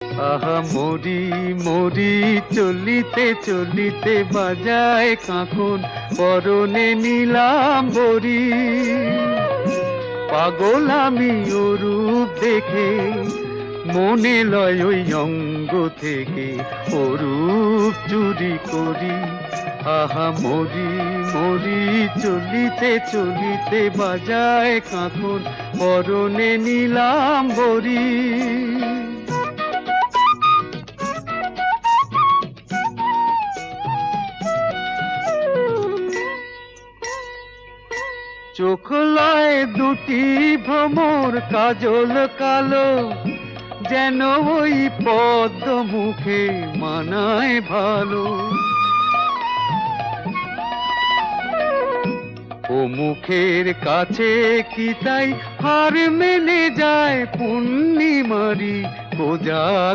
আহা মরি মরি চলিতে চলিতে বাজায় কাঁখন পরনে নিলাম বরি। পাগল আমি ওরূপ দেখে মনে লয় ওই অঙ্গ থেকে ওরূপ চুরি করি। আহা মরি মরি চলিতে চলিতে বাজায় কাঁখন পরনে নিলাম বরি। চোখ লয় দুটি ভ্রমর কাজল কালো, যেন ওই পদ্ম মুখে মানায় ভালো। ও মুখের কাছে কি তাই হার মেনে যায় পূর্ণিমারি কোজা